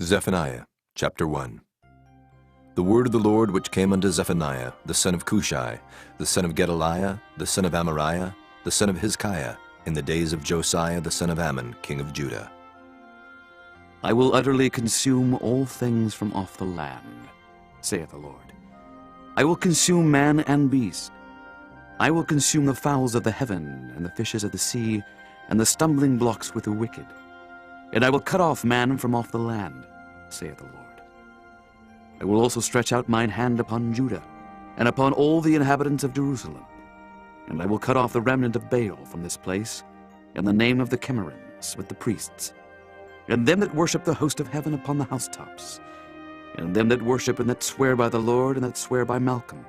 Zephaniah, chapter 1. The word of the Lord which came unto Zephaniah, the son of Cushai, the son of Gedaliah, the son of Amariah, the son of Hezekiah, in the days of Josiah the son of Ammon, king of Judah. I will utterly consume all things from off the land, saith the Lord. I will consume man and beast. I will consume the fowls of the heaven, and the fishes of the sea, and the stumbling blocks with the wicked. And I will cut off man from off the land, saith the Lord. I will also stretch out mine hand upon Judah, and upon all the inhabitants of Jerusalem. And I will cut off the remnant of Baal from this place, in the name of the Chemarims with the priests, and them that worship the host of heaven upon the housetops, and them that worship and that swear by the Lord and that swear by Malcolm,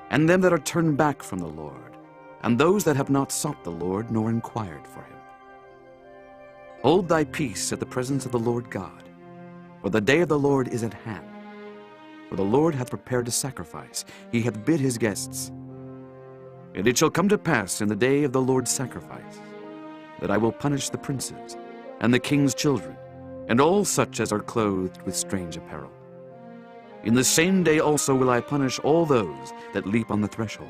and them that are turned back from the Lord, and those that have not sought the Lord nor inquired for him. Hold thy peace at the presence of the Lord God, for the day of the Lord is at hand. For the Lord hath prepared a sacrifice, he hath bid his guests. And it shall come to pass in the day of the Lord's sacrifice, that I will punish the princes, and the king's children, and all such as are clothed with strange apparel. In the same day also will I punish all those that leap on the threshold,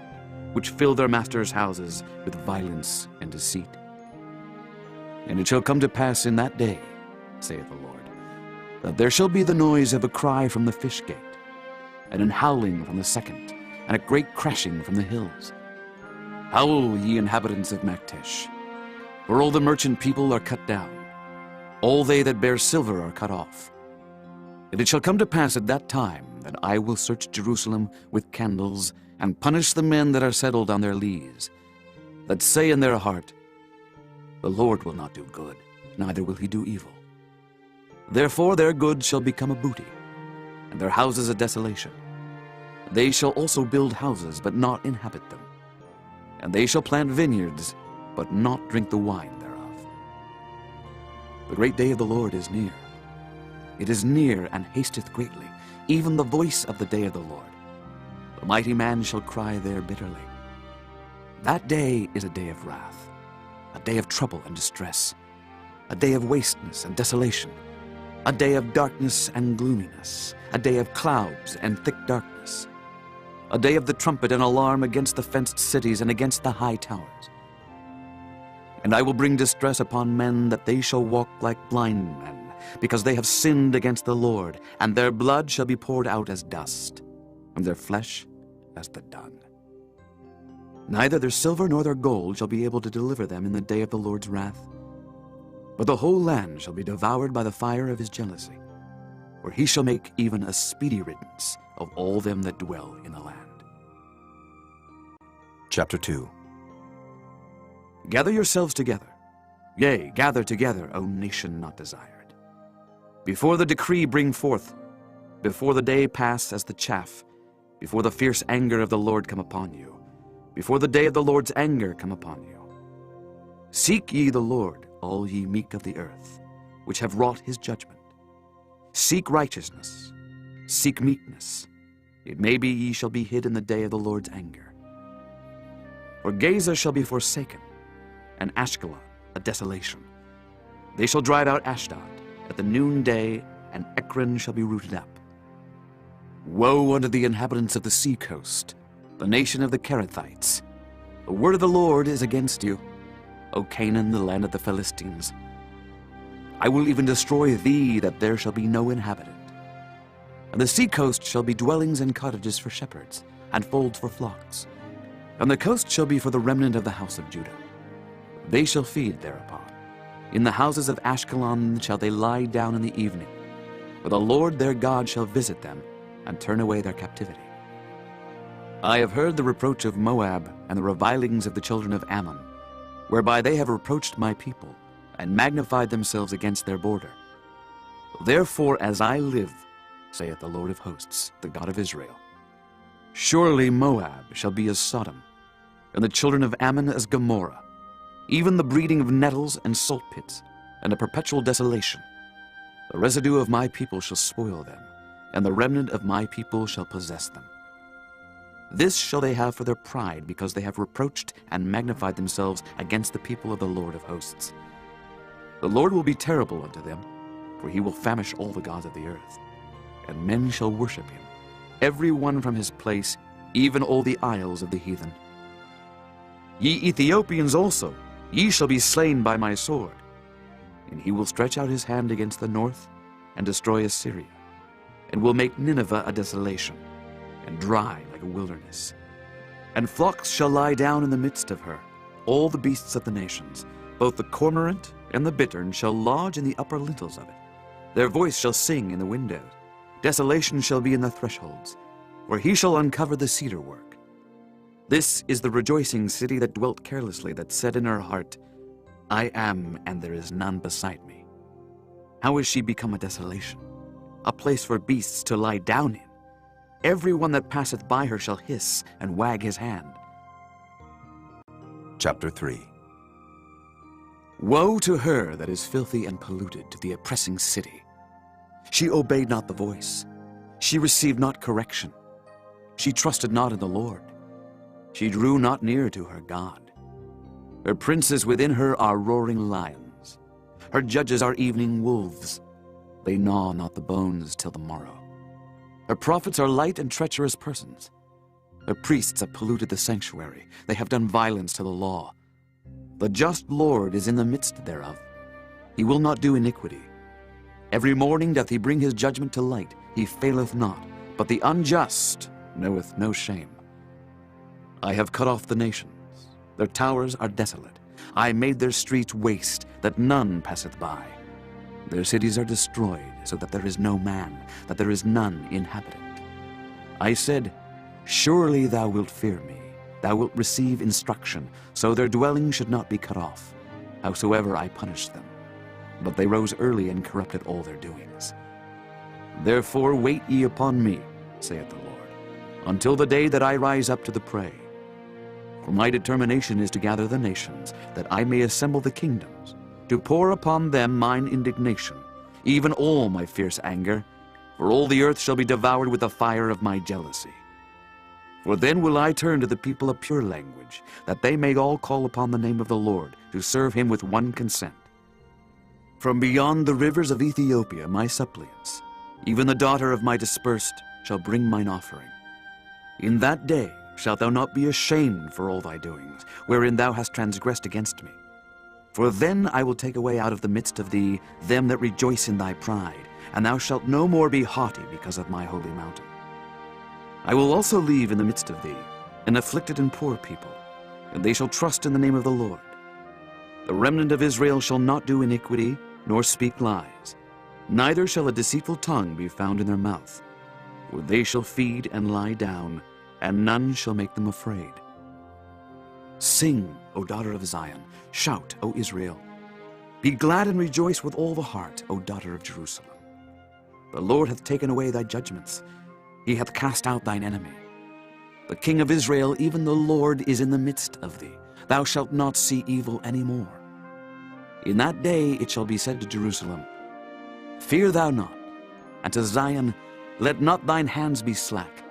which fill their masters' houses with violence and deceit. And it shall come to pass in that day, saith the Lord, that there shall be the noise of a cry from the fish gate, and an howling from the second, and a great crashing from the hills. Howl, ye inhabitants of Maktesh, for all the merchant people are cut down, all they that bear silver are cut off. And it shall come to pass at that time that I will search Jerusalem with candles, and punish the men that are settled on their lees, that say in their heart, the Lord will not do good, neither will he do evil. Therefore their goods shall become a booty, and their houses a desolation. They shall also build houses, but not inhabit them. And they shall plant vineyards, but not drink the wine thereof. The great day of the Lord is near. It is near and hasteth greatly, even the voice of the day of the Lord. The mighty man shall cry there bitterly. That day is a day of wrath, a day of trouble and distress, a day of wasteness and desolation, a day of darkness and gloominess, a day of clouds and thick darkness, a day of the trumpet and alarm against the fenced cities and against the high towers. And I will bring distress upon men, that they shall walk like blind men, because they have sinned against the Lord, and their blood shall be poured out as dust, and their flesh as the dung. Neither their silver nor their gold shall be able to deliver them in the day of the Lord's wrath. But the whole land shall be devoured by the fire of his jealousy, for he shall make even a speedy riddance of all them that dwell in the land. Chapter 2. Gather yourselves together, yea, gather together, O nation not desired. Before the decree bring forth, before the day pass as the chaff, before the fierce anger of the Lord come upon you, before the day of the Lord's anger come upon you. Seek ye the Lord, all ye meek of the earth, which have wrought his judgment. Seek righteousness, seek meekness. It may be ye shall be hid in the day of the Lord's anger. For Gaza shall be forsaken, and Ashkelon a desolation. They shall drive out Ashdod at the noonday, and Ekron shall be rooted up. Woe unto the inhabitants of the sea coast, the nation of the Kerethites. The word of the Lord is against you, O Canaan, the land of the Philistines. I will even destroy thee, that there shall be no inhabitant. And the sea coast shall be dwellings and cottages for shepherds, and folds for flocks. And the coast shall be for the remnant of the house of Judah. They shall feed thereupon. In the houses of Ashkelon shall they lie down in the evening, for the Lord their God shall visit them, and turn away their captivity. I have heard the reproach of Moab, and the revilings of the children of Ammon, whereby they have reproached my people, and magnified themselves against their border. Therefore, as I live, saith the Lord of hosts, the God of Israel, surely Moab shall be as Sodom, and the children of Ammon as Gomorrah, even the breeding of nettles and salt pits, and a perpetual desolation. The residue of my people shall spoil them, and the remnant of my people shall possess them. This shall they have for their pride, because they have reproached and magnified themselves against the people of the Lord of hosts. The Lord will be terrible unto them, for he will famish all the gods of the earth. And men shall worship him, every one from his place, even all the isles of the heathen. Ye Ethiopians also, ye shall be slain by my sword. And he will stretch out his hand against the north, and destroy Assyria, and will make Nineveh a desolation, and dry like a wilderness. And flocks shall lie down in the midst of her, all the beasts of the nations, both the cormorant and the bittern shall lodge in the upper lintels of it. Their voice shall sing in the windows. Desolation shall be in the thresholds, where he shall uncover the cedar work. This is the rejoicing city that dwelt carelessly, that said in her heart, I am, and there is none beside me. How is she become a desolation, a place for beasts to lie down in? Every one that passeth by her shall hiss and wag his hand. Chapter 3. Woe to her that is filthy and polluted, to the oppressing city. She obeyed not the voice. She received not correction. She trusted not in the Lord. She drew not near to her God. Her princes within her are roaring lions. Her judges are evening wolves. They gnaw not the bones till the morrow. Her prophets are light and treacherous persons. Her priests have polluted the sanctuary. They have done violence to the law. The just Lord is in the midst thereof. He will not do iniquity. Every morning doth he bring his judgment to light. He faileth not, but the unjust knoweth no shame. I have cut off the nations. Their towers are desolate. I made their streets waste, that none passeth by. Their cities are destroyed, so that there is no man, that there is none inhabitant. I said, Surely thou wilt fear me. Thou wilt receive instruction, so their dwelling should not be cut off, howsoever I punished them. But they rose early and corrupted all their doings. Therefore wait ye upon me, saith the Lord, until the day that I rise up to the prey. For my determination is to gather the nations, that I may assemble the kingdoms, to pour upon them mine indignation, even all my fierce anger, for all the earth shall be devoured with the fire of my jealousy. For then will I turn to the people a pure language, that they may all call upon the name of the Lord, to serve him with one consent. From beyond the rivers of Ethiopia my suppliants, even the daughter of my dispersed, shall bring mine offering. In that day shalt thou not be ashamed for all thy doings, wherein thou hast transgressed against me. For then I will take away out of the midst of thee them that rejoice in thy pride, and thou shalt no more be haughty because of my holy mountain. I will also leave in the midst of thee an afflicted and poor people, and they shall trust in the name of the Lord. The remnant of Israel shall not do iniquity, nor speak lies, neither shall a deceitful tongue be found in their mouth. For they shall feed and lie down, and none shall make them afraid. Sing, O daughter of Zion, shout, O Israel. Be glad and rejoice with all the heart, O daughter of Jerusalem. The Lord hath taken away thy judgments. He hath cast out thine enemy. The King of Israel, even the Lord, is in the midst of thee. Thou shalt not see evil any more. In that day it shall be said to Jerusalem, Fear thou not, and to Zion, Let not thine hands be slack.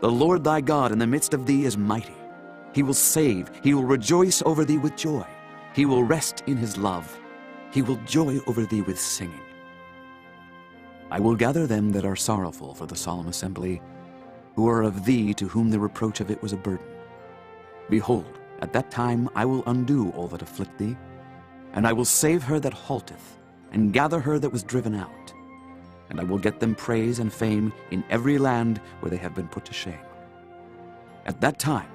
The Lord thy God in the midst of thee is mighty. He will save, he will rejoice over thee with joy. He will rest in his love. He will joy over thee with singing. I will gather them that are sorrowful for the solemn assembly, who are of thee, to whom the reproach of it was a burden. Behold, at that time I will undo all that afflict thee, and I will save her that halteth, and gather her that was driven out. And I will get them praise and fame in every land where they have been put to shame. At that time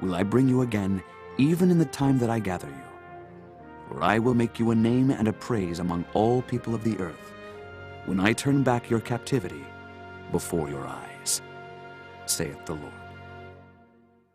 will I bring you again, even in the time that I gather you. For I will make you a name and a praise among all people of the earth, when I turn back your captivity before your eyes, saith the Lord.